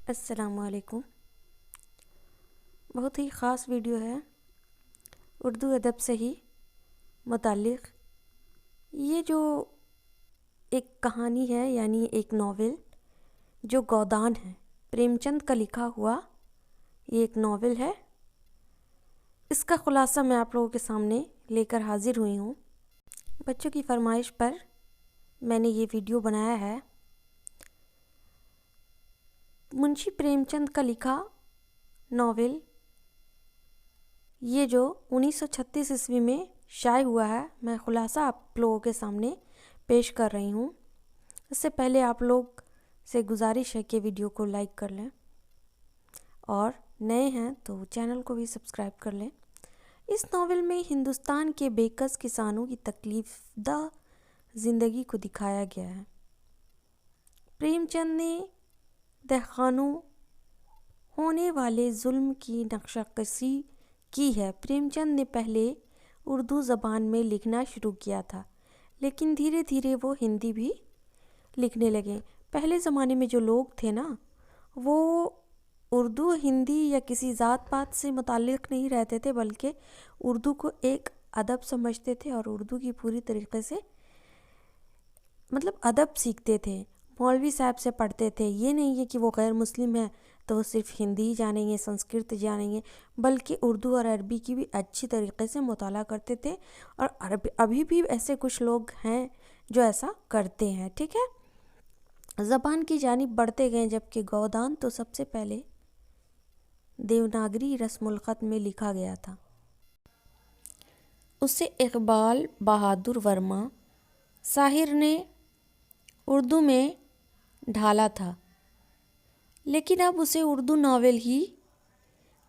السلام علیکم۔ بہت ہی خاص ویڈیو ہے اردو ادب سے ہی متعلق۔ یہ جو ایک کہانی ہے یعنی ایک ناول جو گودان ہے، پریم چند کا لکھا ہوا یہ ایک ناول ہے۔ اس کا خلاصہ میں آپ لوگوں کے سامنے لے کر حاضر ہوئی ہوں۔ بچوں کی فرمائش پر میں نے یہ ویڈیو بنایا ہے۔ منشی پریم چند کا لکھا ناول یہ جو 1936 عیسوی میں شائع ہوا ہے، میں خلاصہ آپ لوگوں کے سامنے پیش کر رہی ہوں۔ اس سے پہلے آپ لوگ سے گزارش ہے کہ ویڈیو کو لائک کر لیں اور نئے ہیں تو چینل کو بھی سبسکرائب کر لیں۔ اس ناول میں ہندوستان کے بے کس کسانوں کی تکلیف دہ زندگی کو دکھایا گیا ہے۔ پریم چند نے دہقانوں ہونے والے ظلم کی نقشہ کشی کی ہے۔ پریم چند نے پہلے اردو زبان میں لکھنا شروع کیا تھا، لیکن دھیرے دھیرے وہ ہندی بھی لکھنے لگے۔ پہلے زمانے میں جو لوگ تھے نا، وہ اردو ہندی یا کسی ذات پات سے متعلق نہیں رہتے تھے، بلکہ اردو کو ایک ادب سمجھتے تھے اور اردو کی پوری طریقے سے ادب سیکھتے تھے۔ مولوی صاحب سے پڑھتے تھے۔ یہ نہیں ہے کہ وہ غیر مسلم ہیں تو وہ صرف ہندی جانیں گے، سنسکرت جانیں گے، بلکہ اردو اور عربی کی بھی اچھی طریقے سے مطالعہ کرتے تھے، اور ابھی بھی ایسے کچھ لوگ ہیں جو ایسا کرتے ہیں۔ ٹھیک ہے، زبان کی جانب بڑھتے گئے، جبکہ گودان تو سب سے پہلے دیوناگری رسم الخط میں لکھا گیا تھا۔ اسے اقبال بہادر ورما شاعر نے اردو میں ڈھالا تھا، لیکن اب اسے اردو ناول ہی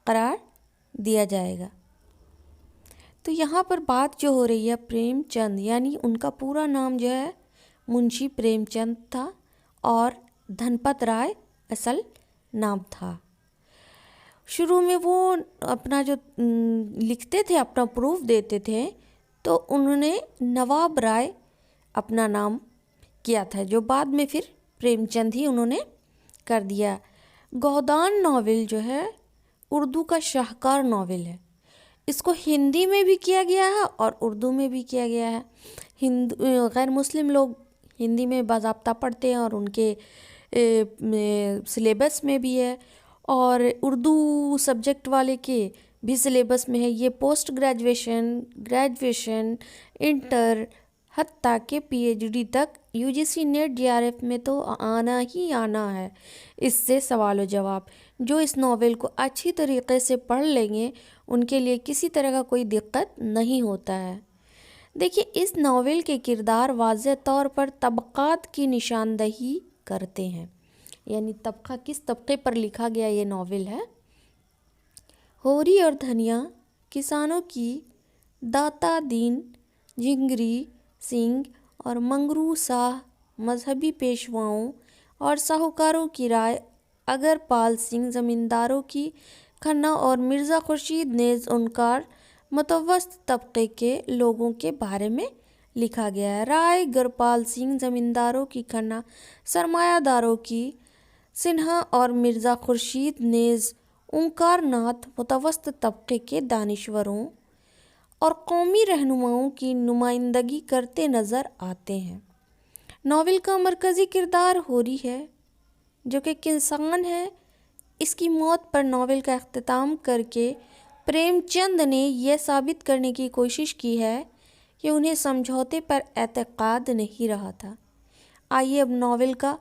قرار دیا جائے گا۔ تو یہاں پر بات جو ہو رہی ہے پریم چند، یعنی ان کا پورا نام جو ہے منشی پریم چند تھا اور دھنپت رائے اصل نام تھا۔ شروع میں وہ اپنا جو لکھتے تھے، اپنا پروف دیتے تھے، تو انہوں نے نواب رائے اپنا نام کیا تھا، جو بعد میں پھر پریم چند ہی انہوں نے کر دیا۔ گودان ناول جو ہے اردو کا شاہکار ناول ہے۔ اس کو ہندی میں بھی کیا گیا ہے اور اردو میں بھی کیا گیا ہے۔ غیر مسلم لوگ ہندی میں باضابطہ پڑھتے ہیں اور ان کے سلیبس میں بھی ہے، اور اردو سبجیکٹ والے کے بھی سلیبس میں ہے۔ یہ پوسٹ گریجویشن، انٹر، حتیٰ کہ پی ایچ ڈی تک UGC نیٹ JRF میں تو آنا ہی آنا ہے۔ اس سے سوال و جواب جو اس ناول کو اچھی طریقے سے پڑھ لیں گے، ان کے لیے کسی طرح کا کوئی دقت نہیں ہوتا ہے۔ دیکھیے، اس ناول کے کردار واضح طور پر طبقات کی نشاندہی کرتے ہیں، یعنی طبقہ کس طبقے پر لکھا گیا یہ ناول ہے۔ ہوری اور دھنیا کسانوں کی داتا دین جھنگری سنگھ اور منگرو شاہ مذہبی پیشواؤں اور ساہوکاروں کی رائے اگر پال سنگھ زمینداروں کی کھنہ اور مرزا خورشید نیز انکار متوسط طبقے کے لوگوں کے بارے میں لکھا گیا ہے۔ رائے گرپال سنگھ زمینداروں کی کھنہ، سرمایہ داروں کی سنہا اور مرزا خورشید نیز اومکار ناتھ متوسط طبقے کے دانشوروں اور قومی رہنماؤں کی نمائندگی کرتے نظر آتے ہیں۔ ناول کا مرکزی کردار ہوری ہے، جو کہ کسان ہے۔ اس کی موت پر ناول کا اختتام کر کے پریم چند نے یہ ثابت کرنے کی کوشش کی ہے کہ انہیں سمجھوتے پر اعتقاد نہیں رہا تھا۔ آئیے اب ناول کا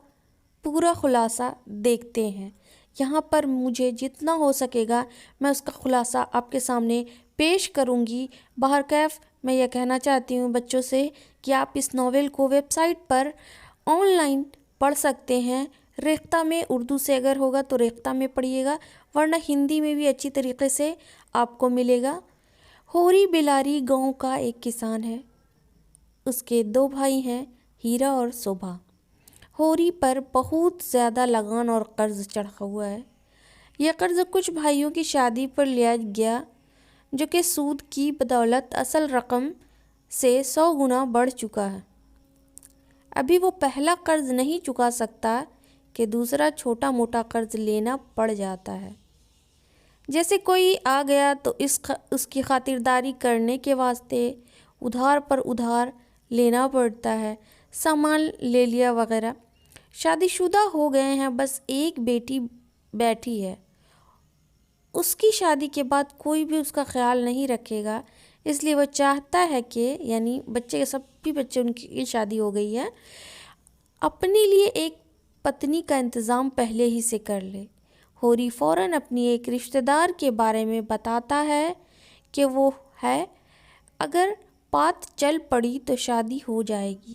پورا خلاصہ دیکھتے ہیں۔ یہاں پر مجھے جتنا ہو سکے گا میں اس کا خلاصہ آپ کے سامنے پیش کروں گی۔ بہرکیف میں یہ کہنا چاہتی ہوں بچوں سے کہ آپ اس ناول کو ویب سائٹ پر آن لائن پڑھ سکتے ہیں۔ ریختہ میں اردو سے اگر ہوگا تو ریختہ میں پڑھیے گا، ورنہ ہندی میں بھی اچھی طریقے سے آپ کو ملے گا۔ ہوری بلاری گاؤں کا ایک کسان ہے۔ اس کے 2 بھائی ہیں، ہیرا اور شوبھا۔ ہوری پر بہت زیادہ لگان اور قرض چڑھا ہوا ہے۔ یہ قرض کچھ بھائیوں کی شادی پر لیا گیا، جو کہ سود کی بدولت اصل رقم سے 100 گنا بڑھ چکا ہے۔ ابھی وہ پہلا قرض نہیں چکا سکتا کہ دوسرا چھوٹا موٹا قرض لینا پڑ جاتا ہے۔ جیسے کوئی آ گیا تو اس کی خاطرداری کرنے کے واسطے ادھار پر ادھار لینا پڑتا ہے، سامان لے لیا وغیرہ۔ شادی شدہ ہو گئے ہیں، بس ایک بیٹی بیٹھی ہے، اس کی شادی کے بعد کوئی بھی اس کا خیال نہیں رکھے گا، اس لیے وہ چاہتا ہے کہ یعنی سب بچے ان کی شادی ہو گئی ہے، اپنے لیے ایک پتنی کا انتظام پہلے ہی سے کر لے۔ ہوری فوراً اپنی ایک رشتہ دار کے بارے میں بتاتا ہے کہ وہ ہے، اگر بات چل پڑی تو شادی ہو جائے گی۔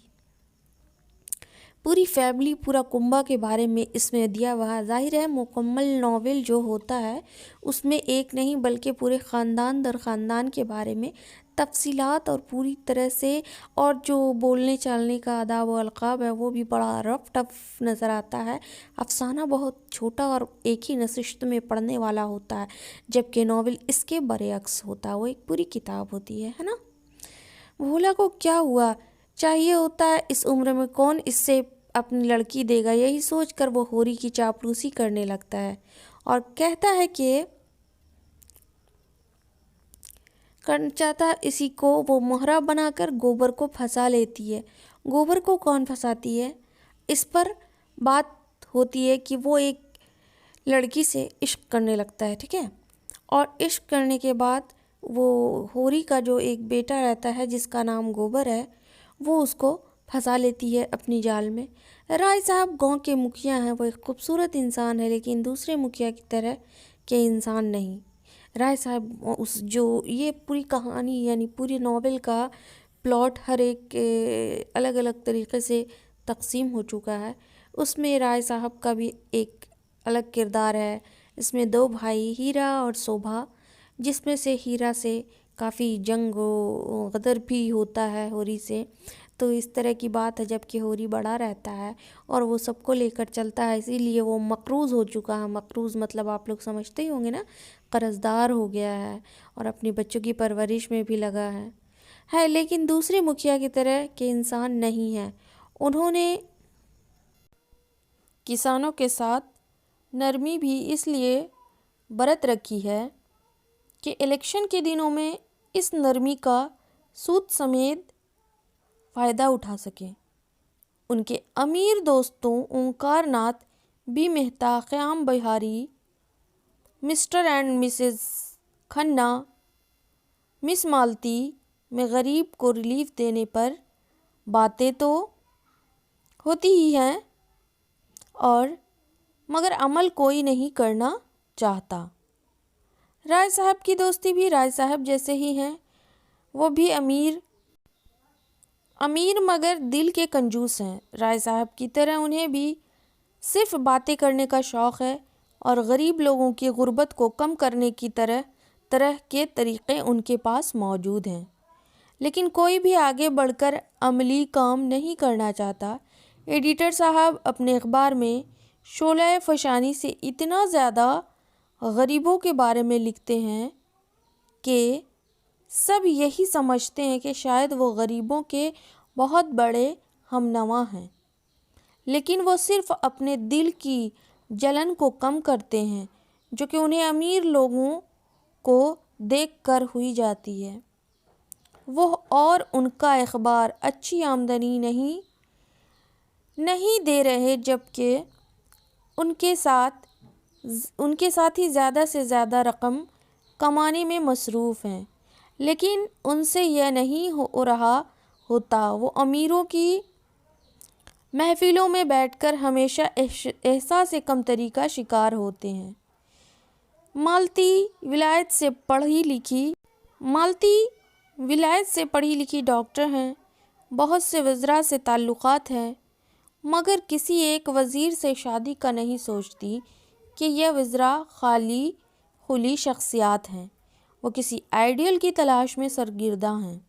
پوری فیملی، پورا کنبہ کے بارے میں اس میں دیا ہوا ہے۔ ظاہر ہے مکمل ناول جو ہوتا ہے اس میں ایک نہیں بلکہ پورے خاندان در خاندان کے بارے میں تفصیلات اور پوری طرح سے، اور جو بولنے چالنے کا آداب و القاب ہے وہ بھی بڑا رف ٹف نظر آتا ہے۔ افسانہ بہت چھوٹا اور ایک ہی نشست میں پڑھنے والا ہوتا ہے، جبکہ ناول اس کے برعکس ہوتا ہے، وہ ایک پوری کتاب ہوتی ہے نا۔ بھولا کو کیا ہوا چاہیے ہوتا ہے اس عمر میں، کون اس سے اپنی لڑکی دے گا، یہی سوچ کر وہ ہوری کی چاپلوسی کرنے لگتا ہے اور کہتا ہے کہ کرنا چاہتا ہے اسی کو وہ مہرا بنا کر گوبر کو پھنسا لیتی ہے۔ گوبر کو کون پھنساتی ہے؟ اس پر بات ہوتی ہے کہ وہ ایک لڑکی سے عشق کرنے لگتا ہے، ٹھیک ہے، اور عشق کرنے کے بعد وہ ہوری کا جو ایک بیٹا رہتا ہے جس کا نام گوبر ہے، وہ اس کو پھنسا لیتی ہے اپنی جال میں۔ رائے صاحب گاؤں کے مکھیا ہیں، وہ ایک خوبصورت انسان ہے لیکن دوسرے مکھیا کی طرح کے انسان نہیں۔ رائے صاحب جو یہ پوری کہانی یعنی پوری ناول کا پلاٹ ہر ایک الگ الگ طریقے سے تقسیم ہو چکا ہے، اس میں رائے صاحب کا بھی ایک الگ کردار ہے۔ اس میں دو بھائی ہیرا اور شوبھا، جس میں سے ہیرا سے کافی جنگ و غدر بھی ہوتا ہے ہوری سے، تو اس طرح کی بات ہے، جبکہ ہوری بڑا رہتا ہے اور وہ سب کو لے کر چلتا ہے، اسی لیے وہ مقروض ہو چکا ہے۔ مقروض مطلب آپ لوگ سمجھتے ہی ہوں گے نا، قرض دار ہو گیا ہے اور اپنی بچوں کی پرورش میں بھی لگا ہے لیکن دوسرے مکھیا کی طرح کے انسان نہیں ہے۔ انہوں نے کسانوں کے ساتھ نرمی بھی اس لیے برت رکھی ہے کہ الیکشن کے دنوں میں اس نرمی کا سود سمیت فائدہ اٹھا سکیں۔ ان کے امیر دوستوں Omkar Nath, B Mehta, Qayam Bihari, Mr and Mrs Khanna, Miss Malti میں غریب کو ریلیف دینے پر باتیں تو ہوتی ہی ہیں اور مگر عمل کوئی نہیں کرنا چاہتا۔ رائے صاحب کی دوستی بھی رائے صاحب جیسے ہی ہیں، وہ بھی امیر مگر دل کے کنجوس ہیں۔ رائے صاحب کی طرح انہیں بھی صرف باتیں کرنے کا شوق ہے اور غریب لوگوں کی غربت کو کم کرنے کی طرح طرح کے طریقے ان کے پاس موجود ہیں، لیکن کوئی بھی آگے بڑھ کر عملی کام نہیں کرنا چاہتا۔ ایڈیٹر صاحب اپنے اخبار میں شعلہ فشانی سے اتنا زیادہ غریبوں کے بارے میں لکھتے ہیں کہ سب یہی سمجھتے ہیں کہ شاید وہ غریبوں کے بہت بڑے ہمنوا ہیں، لیکن وہ صرف اپنے دل کی جلن کو کم کرتے ہیں جو کہ انہیں امیر لوگوں کو دیکھ کر ہوئی جاتی ہے۔ وہ اور ان کا اخبار اچھی آمدنی نہیں دے رہے، جبکہ ان کے ساتھی زیادہ سے زیادہ رقم کمانے میں مصروف ہیں، لیکن ان سے یہ نہیں ہو رہا ہوتا۔ وہ امیروں کی محفلوں میں بیٹھ کر ہمیشہ احساس کمتری کا شکار ہوتے ہیں۔ مالتی ولایت سے پڑھی لکھی ڈاکٹر ہیں، بہت سے وزراء سے تعلقات ہیں، مگر کسی ایک وزیر سے شادی کا نہیں سوچتی کہ یہ وزراء خالی خلی شخصیات ہیں، وہ کسی آئیڈیل کی تلاش میں سرگرداں ہیں۔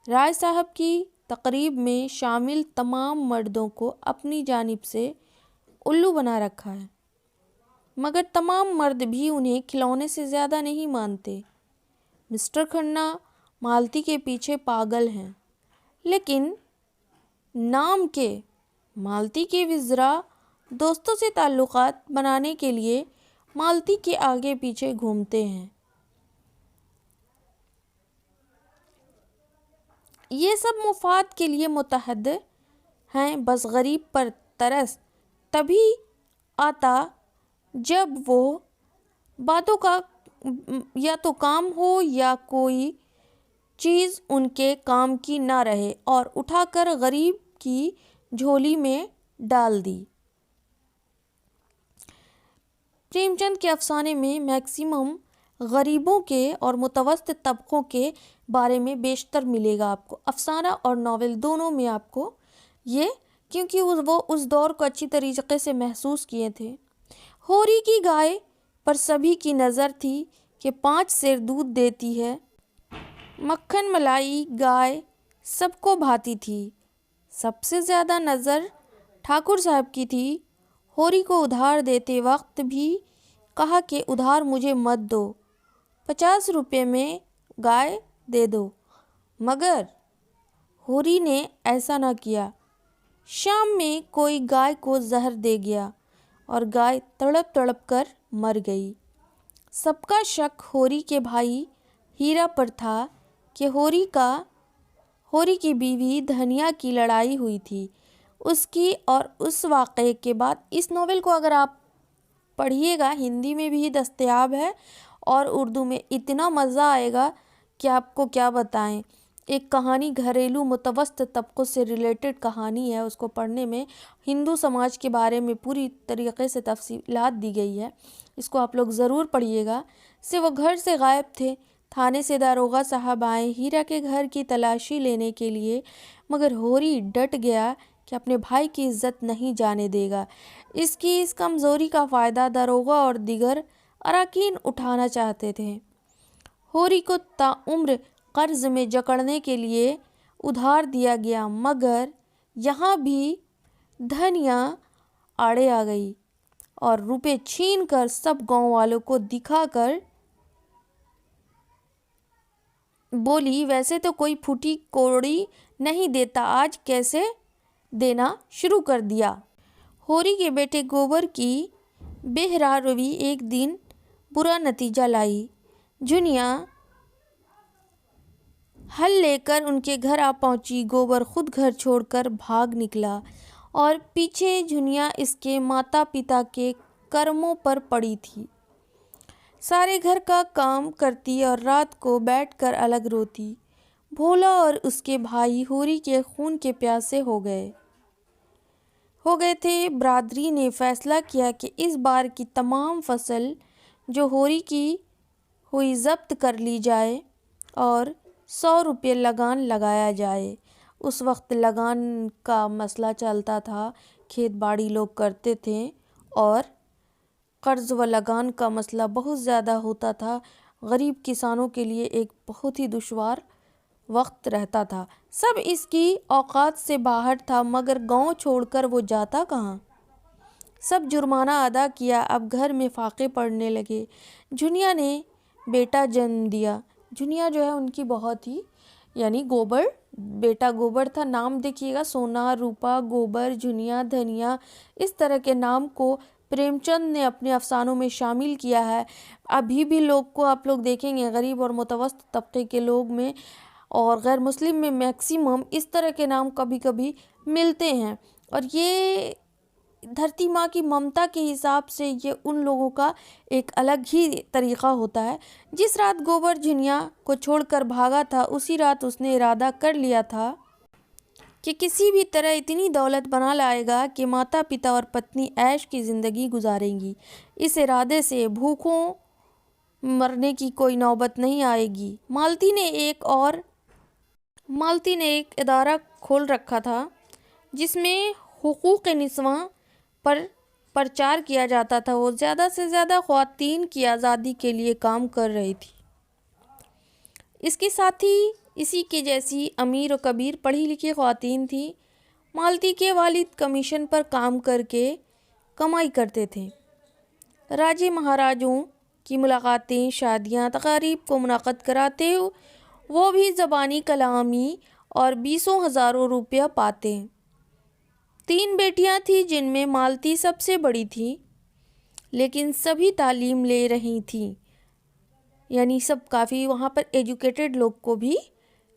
رائے صاحب کی تقریب میں شامل تمام مردوں کو اپنی جانب سے الو بنا رکھا ہے، مگر تمام مرد بھی انہیں کھلونے سے زیادہ نہیں مانتے۔ مسٹر کھنہ مالتی کے پیچھے پاگل ہیں، لیکن نام کے مالتی کے وزراء دوستوں سے تعلقات بنانے کے لیے مالتی کے آگے پیچھے گھومتے ہیں۔ یہ سب مفاد کے لیے متحد ہیں، بس غریب پر ترس تبھی آتا جب وہ باتوں کا یا تو کام ہو یا کوئی چیز ان کے کام کی نہ رہے اور اٹھا کر غریب کی جھولی میں ڈال دی۔ پریم چند کے افسانے میں میکسیمم غریبوں کے اور متوسط طبقوں کے بارے میں بیشتر ملے گا آپ کو، افسانہ اور ناول دونوں میں آپ کو یہ، کیونکہ وہ اس دور کو اچھی طریقے سے محسوس کیے تھے۔ ہوری کی گائے پر سبھی کی نظر تھی کہ 5 سیر دودھ دیتی ہے۔ مکھن ملائی گائے سب کو بھاتی تھی، سب سے زیادہ نظر ٹھاکر صاحب کی تھی۔ ہوری کو ادھار دیتے وقت بھی کہا کہ ادھار مجھے مت دو، 50 روپے میں گائے دے دو، مگر ہوری نے ایسا نہ کیا۔ شام میں کوئی گائے کو زہر دے گیا اور گائے تڑپ تڑپ کر مر گئی۔ سب کا شک ہوری کے بھائی ہیرا پر تھا کہ ہوری کی بیوی دھنیا کی لڑائی ہوئی تھی اس کی، اور اس واقعے کے بعد اس ناول کو اگر آپ پڑھیے گا، ہندی میں بھی دستیاب ہے اور اردو میں، اتنا مزہ آئے گا کہ آپ کو کیا بتائیں۔ ایک کہانی گھریلو متوسط طبقوں سے ریلیٹڈ کہانی ہے، اس کو پڑھنے میں ہندو سماج کے بارے میں پوری طریقے سے تفصیلات دی گئی ہے، اس کو آپ لوگ ضرور پڑھیے گا۔ وہ گھر سے غائب تھے، تھانے سے داروغہ صاحب آئے ہیرا کے گھر کی تلاشی لینے کے لیے، مگر ہوری ڈٹ گیا کہ اپنے بھائی کی عزت نہیں جانے دے گا۔ اس کی اس کمزوری کا فائدہ داروغہ اور دیگر اراکین اٹھانا چاہتے تھے۔ ہوری کو تاعمر قرض میں جکڑنے کے لیے ادھار دیا گیا، مگر یہاں بھی دھنیا آڑے آ گئی اور روپے چھین کر سب گاؤں والوں کو دکھا کر بولی، ویسے تو کوئی پھوٹی کوڑی نہیں دیتا، آج کیسے دینا شروع کر دیا۔ ہوری کے بیٹے گوبر کی بہرہ روی ایک دن برا نتیجہ لائی۔ جھنیا ہل لے کر ان کے گھر آ پہنچی۔ گوبر خود گھر چھوڑ کر بھاگ نکلا اور پیچھے جھنیا اس کے ماتا پتا کے کرموں پر پڑی تھی۔ سارے گھر کا کام کرتی اور رات کو بیٹھ کر الگ روتی۔ بھولا اور اس کے بھائی ہوری کے خون کے پیاسے ہو گئے تھے۔ برادری نے فیصلہ کیا کہ اس بار کی تمام فصل جو ہوری کی ہوئی ضبط کر لی جائے اور 100 روپے لگان لگایا جائے۔ اس وقت لگان کا مسئلہ چلتا تھا، کھیت باڑی لوگ کرتے تھے اور قرض و لگان کا مسئلہ بہت زیادہ ہوتا تھا۔ غریب کسانوں کے لیے ایک بہت ہی دشوار وقت رہتا تھا، سب اس کی اوقات سے باہر تھا، مگر گاؤں چھوڑ کر وہ جاتا کہاں؟ سب جرمانہ ادا کیا، اب گھر میں فاقے پڑنے لگے۔ جھنیا نے بیٹا جنم دیا۔ جھنیا جو ہے ان کی بہت ہی، یعنی گوبر، بیٹا گوبر تھا، نام دیکھیے گا، سونا، روپا، گوبر، جھنیا، دھنیا، اس طرح کے نام کو پریم چند نے اپنے افسانوں میں شامل کیا ہے۔ ابھی بھی لوگ کو آپ لوگ دیکھیں گے، غریب اور متوسط طبقے کے لوگ میں اور غیر مسلم میں میکسیمم اس طرح کے نام کبھی کبھی ملتے ہیں، اور یہ دھرتی ماں کی ممتا کے حساب سے یہ ان لوگوں کا ایک الگ ہی طریقہ ہوتا ہے۔ جس رات گوبر جھنیا کو چھوڑ کر بھاگا تھا، اسی رات اس نے ارادہ کر لیا تھا کہ کسی بھی طرح اتنی دولت بنا لائے گا کہ ماتا پتا اور پتنی عیش کی زندگی گزاریں گی۔ اس ارادے سے بھوکوں مرنے کی کوئی نوبت نہیں آئے گی۔ مالتی نے ایک ادارہ کھول رکھا تھا جس میں حقوق نسواں پر پرچار کیا جاتا تھا۔ وہ زیادہ سے زیادہ خواتین کی آزادی کے لیے کام کر رہی تھی۔ اس کے ساتھ ہی اسی کے جیسی امیر و کبیر پڑھی لکھی خواتین تھیں۔ مالتی کے والد کمیشن پر کام کر کے کمائی کرتے تھے۔ راجے مہاراجوں کی ملاقاتیں، شادیاں، تقاریب کو منعقد کراتے، وہ بھی زبانی کلامی اور 20 ہزاروں روپیہ پاتے۔ 3 بیٹیاں تھیں جن میں مالتی سب سے بڑی تھی، لیکن سبھی تعلیم لے رہی تھیں، یعنی سب کافی وہاں پر ایجوکیٹڈ لوگ کو بھی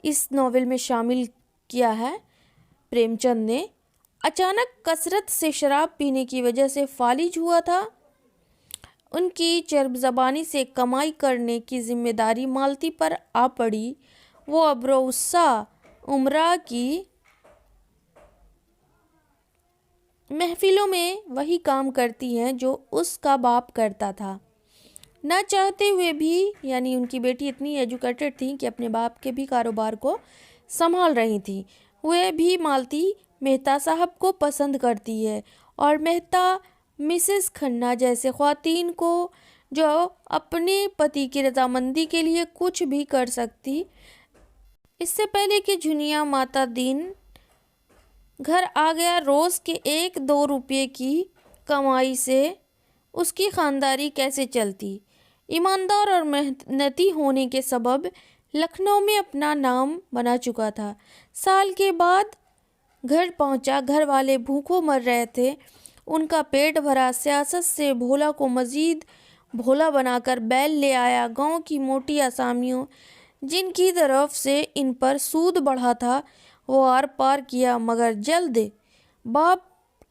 اس ناول میں شامل کیا ہے پریم چند نے۔ اچانک کثرت سے شراب پینے کی وجہ سے فالج ہوا تھا۔ ان کی چرب زبانی سے کمائی کرنے کی ذمہ داری مالتی پر آ پڑی۔ وہ ابروسا امراء کی محفلوں میں وہی کام کرتی ہیں جو اس کا باپ کرتا تھا۔ نہ چاہتے ہوئے بھی، یعنی ان کی بیٹی اتنی ایجوکیٹڈ تھی کہ اپنے باپ کے بھی کاروبار کو سنبھال رہی تھی۔ وہ بھی مالتی مہتا صاحب کو پسند کرتی ہے، اور مہتا مسز کھنہ جیسے خواتین کو جو اپنے پتی کی رضامندی کے لیے کچھ بھی کر سکتی۔ اس سے پہلے کہ جھنیا ماتا دن گھر آ گیا، روز کے 1-2 روپے کی کمائی سے اس کی خانداری کیسے چلتی۔ ایماندار اور محنتی ہونے کے سبب لکھنؤ میں اپنا نام بنا چکا تھا۔ سال کے بعد گھر پہنچا، گھر والے بھوکوں مر رہے تھے، ان کا پیٹ بھرا۔ سیاست سے بھولا کو مزید بھولا بنا کر بیل لے آیا۔ گاؤں کی موٹی آسامیوں جن کی طرف سے ان پر سود بڑھا تھا وہ آر پار کیا، مگر جلد باپ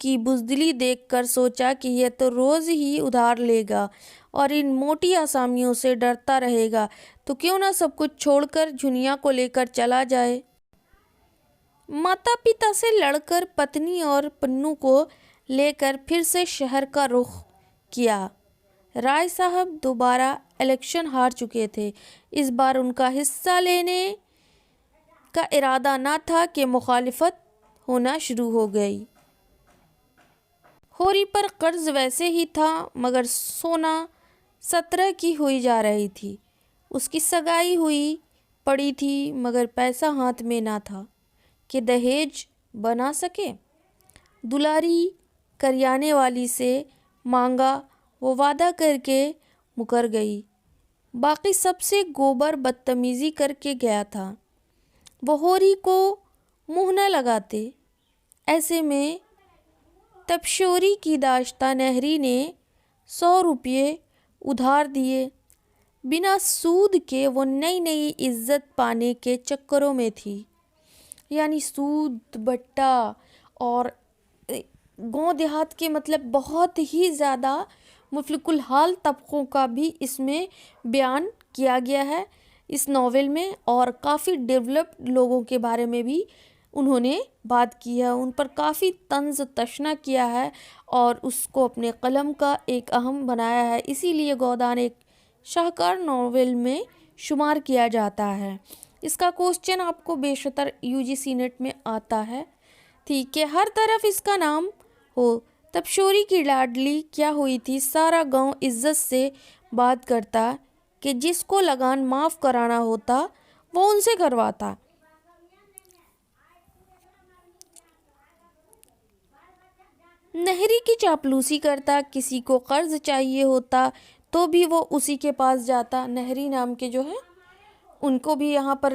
کی بزدلی دیکھ کر سوچا کہ یہ تو روز ہی ادھار لے گا اور ان موٹی آسامیوں سے ڈرتا رہے گا، تو کیوں نہ سب کچھ چھوڑ کر جھنیا کو لے کر چلا جائے۔ ماتا پتا سے لڑ کر پتنی اور پنو کو لے کر پھر سے شہر کا رخ کیا۔ رائے صاحب دوبارہ الیکشن ہار چکے تھے۔ اس بار ان کا حصہ لینے کا ارادہ نہ تھا کہ مخالفت ہونا شروع ہو گئی۔ ہوری پر قرض ویسے ہی تھا، مگر سونا 17 کی ہوئی جا رہی تھی۔ اس کی سگائی ہوئی پڑی تھی، مگر پیسہ ہاتھ میں نہ تھا کہ دہیج بنا سکے۔ دلاری کریانے والی سے مانگا، وہ وعدہ کر کے مکر گئی۔ باقی سب سے گوبر بدتمیزی کر کے گیا تھا۔ وہ ہوری کو منہ نہ لگاتے۔ ایسے میں تپشوری کی داشتہ نہری نے 100 روپے ادھار دیے۔ بنا سود کے وہ نئی عزت پانے کے چکروں میں تھی، یعنی سود بٹا اور گاؤں دیہات کے مطلب بہت ہی زیادہ مفلک الحال طبقوں کا بھی اس میں بیان کیا گیا ہے اس ناول میں، اور کافی ڈیولپڈ لوگوں کے بارے میں بھی انہوں نے بات کی ہے، ان پر کافی طنز تشنا کیا ہے اور اس کو اپنے قلم کا ایک اہم بنایا ہے۔ اسی لیے گودان ایک شاہکار ناول میں شمار کیا جاتا ہے۔ اس کا کوسچن آپ کو بیشتر UGC نیٹ میں آتا ہے تھی کہ ہر طرف اس کا نام ہو۔ تپشوری کی لاڈلی کیا ہوئی تھی، سارا گاؤں عزت سے بات کرتا کہ جس کو لگان معاف کرانا ہوتا وہ ان سے کرواتا۔ نہری کی چاپلوسی کرتا، کسی کو قرض چاہیے ہوتا تو بھی وہ اسی کے پاس جاتا۔ نہری نام کے جو ہے ان کو بھی یہاں پر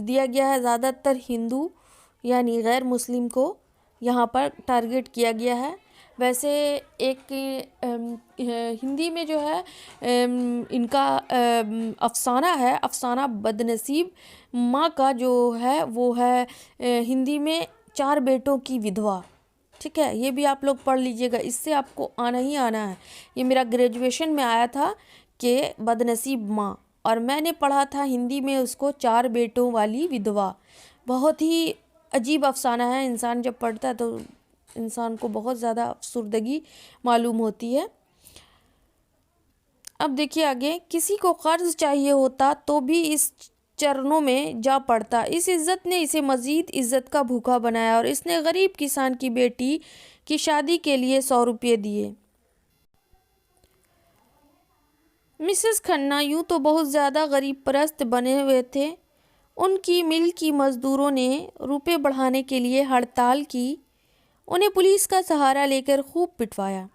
دیا گیا ہے، زیادہ تر ہندو یعنی غیر مسلم کو یہاں پر ٹارگٹ کیا گیا ہے۔ ویسے ایک ہندی میں جو ہے ان کا افسانہ ہے، افسانہ بدنصیب ماں کا جو ہے وہ ہے ہندی میں 4 بیٹوں کی ودھوا، ٹھیک ہے، یہ بھی آپ لوگ پڑھ لیجئے گا، اس سے آپ کو آنا ہی آنا ہے۔ یہ میرا گریجویشن میں آیا تھا کہ بدنصیب ماں، اور میں نے پڑھا تھا ہندی میں اس کو 4 بیٹوں والی ودھوا۔ بہت ہی عجیب افسانہ ہے، انسان جب پڑھتا ہے تو انسان کو بہت زیادہ افسردگی معلوم ہوتی ہے۔ اب دیکھیے آگے، کسی کو قرض چاہیے ہوتا تو بھی اس چرنوں میں جا پڑتا۔ اس عزت نے اسے مزید عزت کا بھوکا بنایا، اور اس نے غریب کسان کی بیٹی کی شادی کے لیے 100 روپے دیے۔ مسز کھنہ یوں تو بہت زیادہ غریب پرست بنے ہوئے تھے۔ ان کی مل کی مزدوروں نے روپے بڑھانے کے لیے ہڑتال کی، انہیں پولیس کا سہارا لے کر خوب پٹوایا،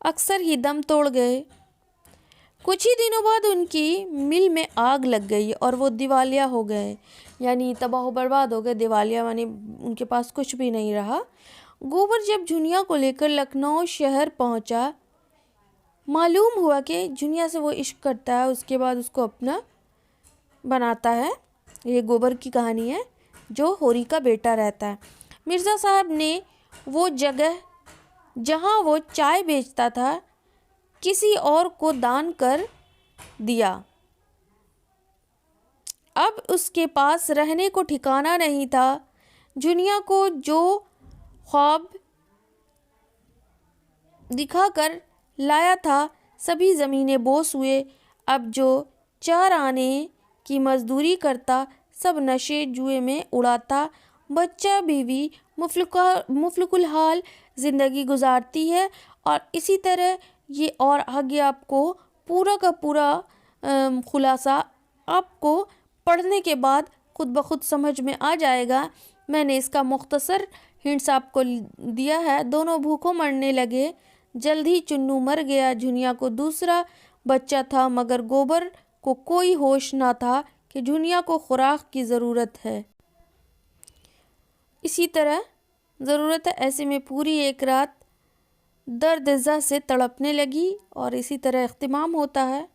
اکثر ہی دم توڑ گئے۔ کچھ ہی دنوں بعد ان کی مل میں آگ لگ گئی اور وہ دیوالیہ ہو گئے، یعنی تباہ و برباد ہو گئے۔ دیوالیہ یعنی ان کے پاس کچھ بھی نہیں رہا، گوبر جب جھنیا کو لے کر لکھنؤ شہر پہنچا، معلوم ہوا کہ جھنیا سے وہ عشق کرتا ہے، اس کے بعد اس کو اپنا بناتا ہے۔ یہ گوبر کی کہانی ہے جو ہوری کا بیٹا رہتا ہے۔ مرزا صاحب نے وہ جگہ جہاں وہ چائے بیچتا تھا کسی اور کو دان کر دیا۔ اب اس کے پاس رہنے کو ٹھکانہ نہیں تھا۔ جھنیا کو جو خواب دکھا کر لایا تھا سبھی زمینیں بوس ہوئے۔ اب جو 4 آنے کی مزدوری کرتا سب نشے جوئے میں اڑاتا، بچہ بیوی مفلک الحال زندگی گزارتی ہے۔ اور اسی طرح یہ اور آگے آپ کو پورا کا پورا خلاصہ آپ کو پڑھنے کے بعد خود بخود سمجھ میں آ جائے گا۔ میں نے اس کا مختصر ہنٹس آپ کو دیا ہے۔ دونوں بھوکوں مرنے لگے، جلد ہی چنو مر گیا۔ جھنیا کو دوسرا بچہ تھا مگر گوبر کو کوئی ہوش نہ تھا کہ جھنیا کو خوراک کی ضرورت ہے۔ اسی طرح ضرورت ہے، ایسے میں پوری ایک رات درد زہ سے تڑپنے لگی اور اسی طرح اختتام ہوتا ہے۔